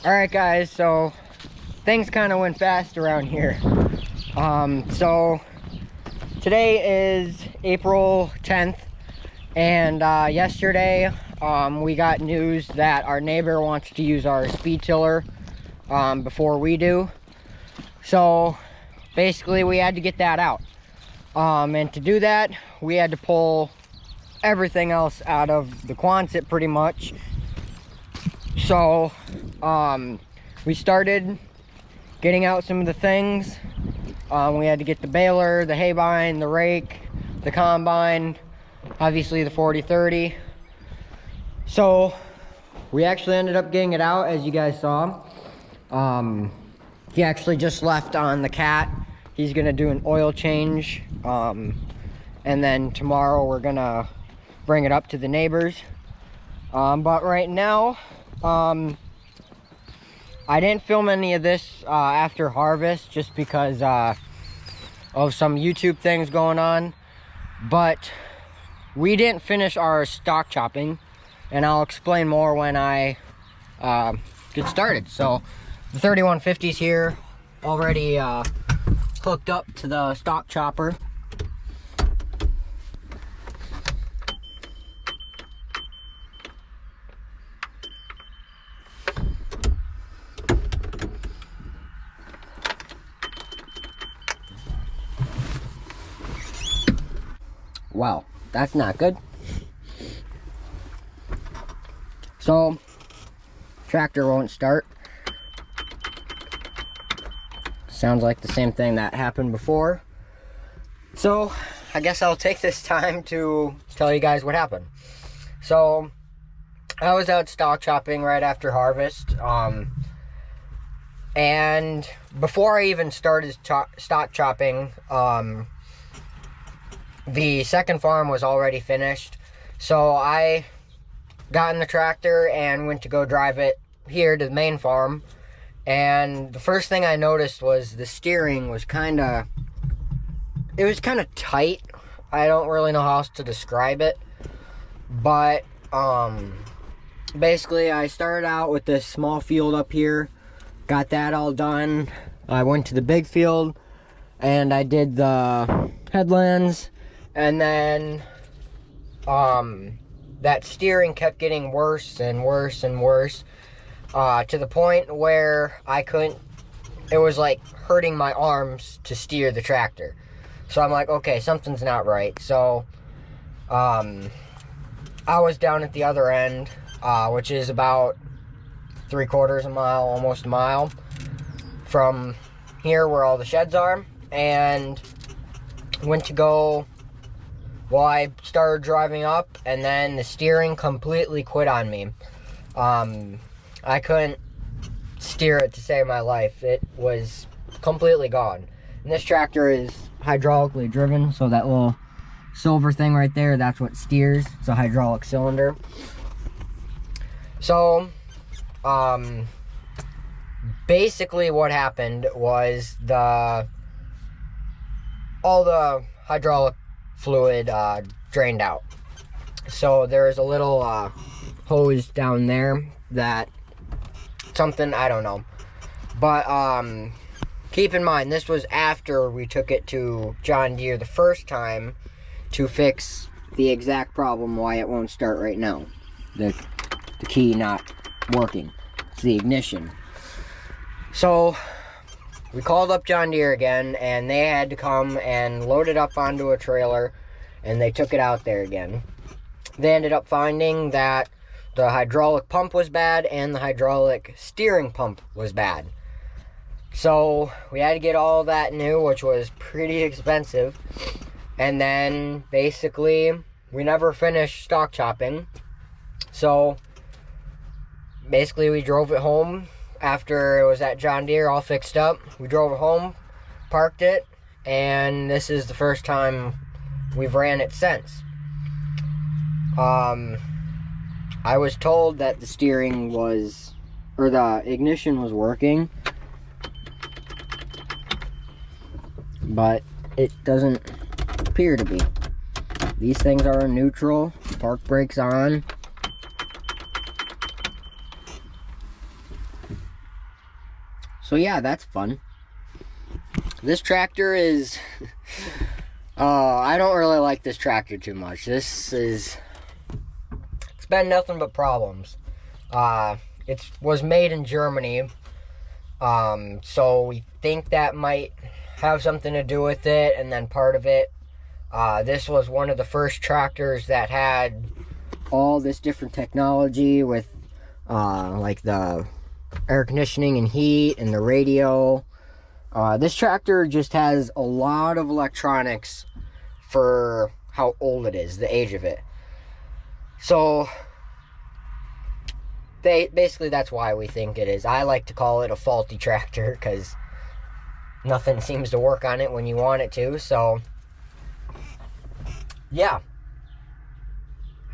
Alright guys, so things kind of went fast around here. So today is April 10th, and yesterday we got news that our neighbor wants to use our speed tiller before we do. So basically we had to get that out. And to do that, we had to pull everything else out of the Quonset pretty much. So we started getting out some of the things. We had to get the baler, the hay bine, the rake, the combine, obviously the 40-30. So we actually ended up getting it out, as you guys saw. He actually just left on the cat. He's gonna do an oil change, and then tomorrow we're gonna bring it up to the neighbors. But right now, I didn't film any of this after harvest just because of some YouTube things going on. But we didn't finish our stock chopping, and I'll explain more when I get started. So the 3150's here, already hooked up to the stock chopper. Wow, that's not good. So, tractor won't start. Sounds like the same thing that happened before. So, I guess I'll take this time to tell you guys what happened. So, I was out stock chopping right after harvest. And before I even started stock chopping, the second farm was already finished. So I got in the tractor and went to go drive it here to the main farm. And the first thing I noticed was the steering was kind of tight. I don't really know how else to describe it. But basically I started out with this small field up here. Got that all done. I went to the big field and I did the headlands. And then that steering kept getting worse and worse and worse, to the point where it was like hurting my arms to steer the tractor. So I'm like, okay, something's not right. So I was down at the other end, which is about 3/4 mile, almost a mile from here where all the sheds are, and went to go. Well, I started driving up, and then the steering completely quit on me. I couldn't steer it to save my life. It was completely gone. And this tractor is hydraulically driven, so that little silver thing right there, that's what steers. It's a hydraulic cylinder. So, basically what happened was all the hydraulic fluid drained out. So there's a little hose down there that something, I don't know. But keep in mind, this was after we took it to John Deere the first time to fix the exact problem why it won't start right now. The key not working. It's the ignition. So we called up John Deere again, and they had to come and load it up onto a trailer, and they took it out there again. They ended up finding that the hydraulic pump was bad and the hydraulic steering pump was bad. So we had to get all that new, which was pretty expensive. And then basically we never finished stock chopping. So basically we drove it home. After it was at John Deere all fixed up, we drove it home, parked it, and this is the first time we've ran it since. I was told that the ignition was working, but it doesn't appear to be. These things are in neutral, park brakes on. So yeah, that's fun. This tractor is... I don't really like this tractor too much. It's been nothing but problems. It was made in Germany. So we think that might have something to do with it, and then part of it, this was one of the first tractors that had all this different technology with, like the air conditioning and heat and the radio. This tractor just has a lot of electronics for how old it is, the age of it. So basically that's why we think it is. I like to call it a faulty tractor because nothing seems to work on it when you want it to. So yeah,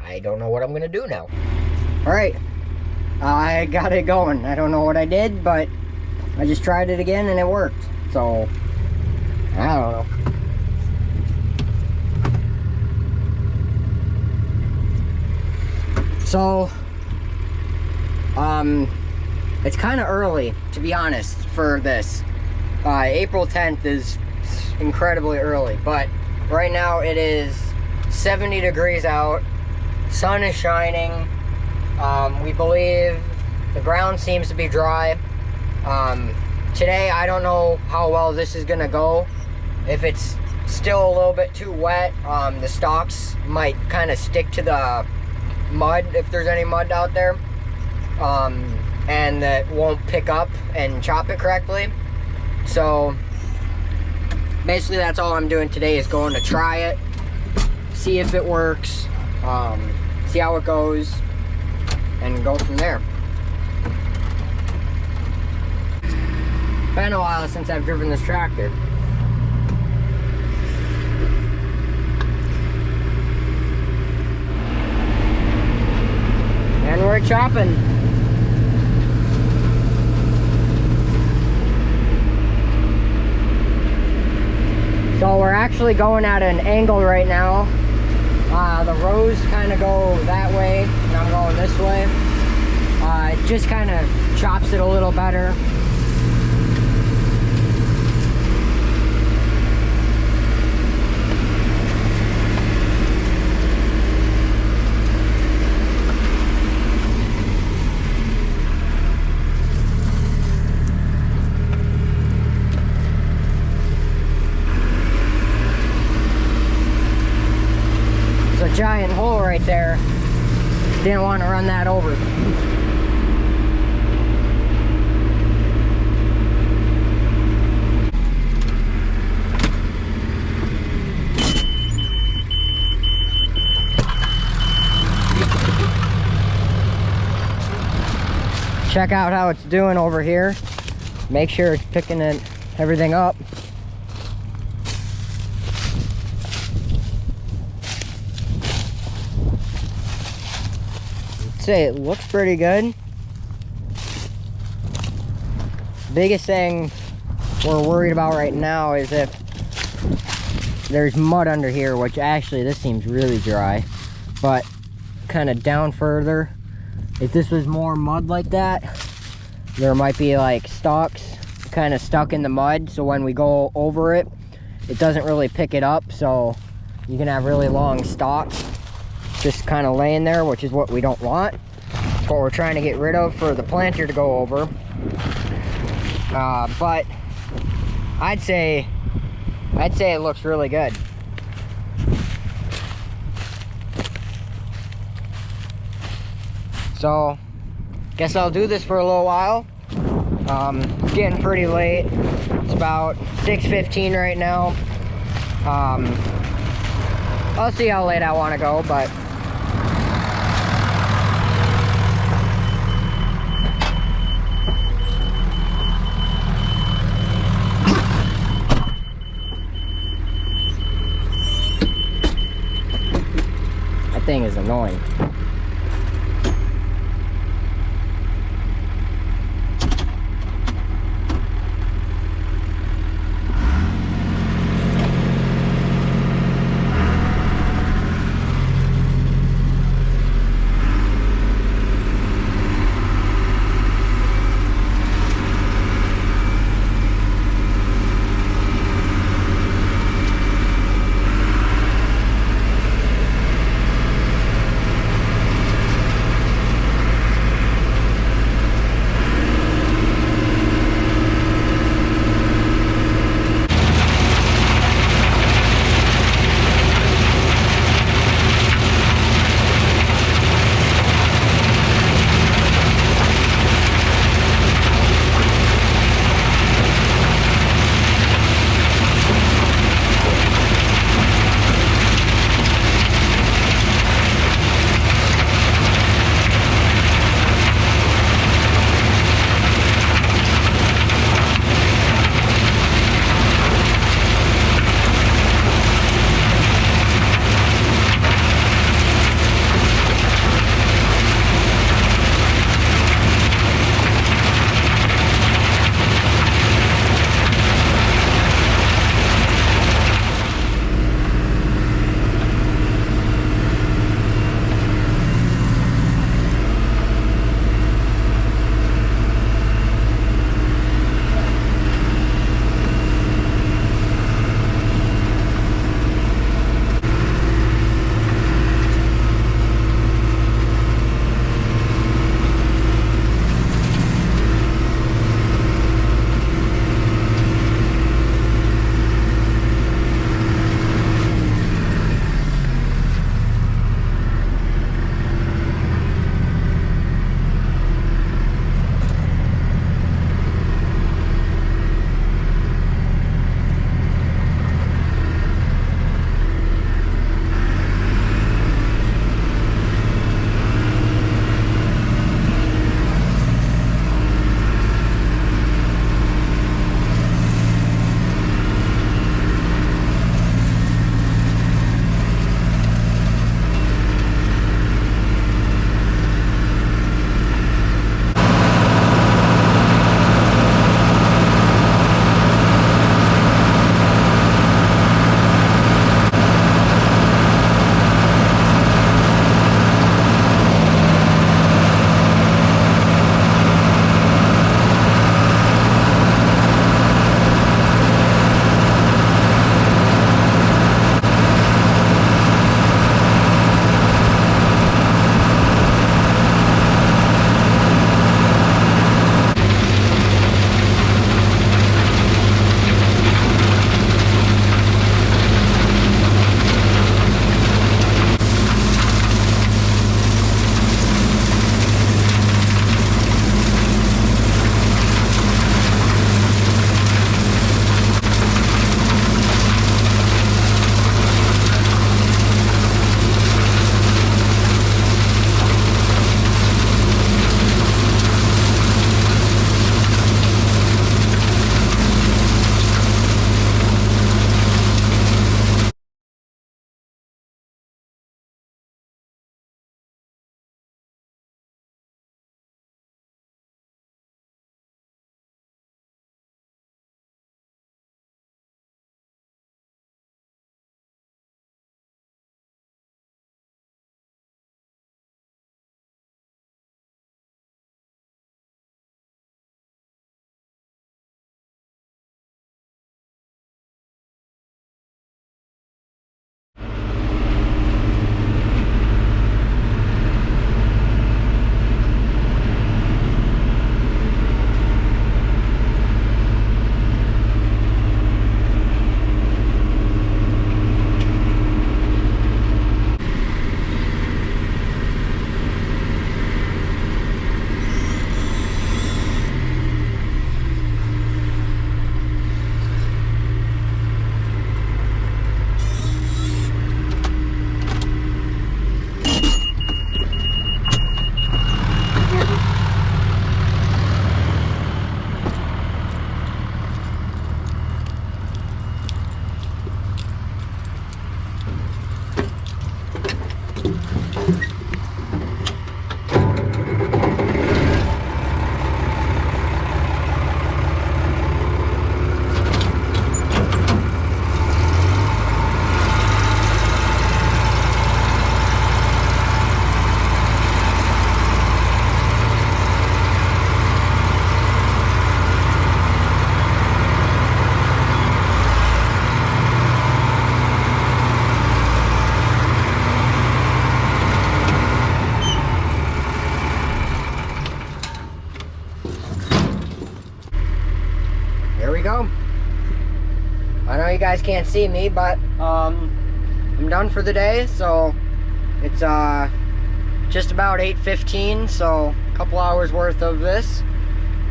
I don't know what I'm gonna do now. All right, I got it going. I don't know what I did, but I just tried it again and it worked. So I don't know. So it's kind of early, to be honest, for this. April 10th is incredibly early, but right now it is 70 degrees out. Sun is shining. We believe the ground seems to be dry. Today, I don't know how well this is gonna go. If it's still a little bit too wet, the stalks might kind of stick to the mud, if there's any mud out there. And that won't pick up and chop it correctly. So basically that's all I'm doing today, is going to try it, see if it works, see how it goes, and go from there. It's been a while since I've driven this tractor. And we're chopping. So we're actually going at an angle right now. The rows kind of go that way, and I'm going this way. It just kind of chops it a little better. Giant hole right there. Didn't want to run that over. Check out how it's doing over here. Make sure it's picking everything up. Say it looks pretty good. Biggest thing we're worried about right now is if there's mud under here, which actually this seems really dry, but kind of down further, if this was more mud like that, there might be like stalks kind of stuck in the mud, so when we go over it, it doesn't really pick it up, so you can have really long stalks just kind of laying there, which is what we don't want. What we're trying to get rid of for the planter to go over. But I'd say it looks really good. So guess I'll do this for a little while. It's getting pretty late. It's about 6:15 right now. I'll see how late I want to go, but that thing is annoying. we go. I know you guys can't see me, but I'm done for the day. So it's just about 8:15, so a couple hours worth of this.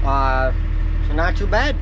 So not too bad.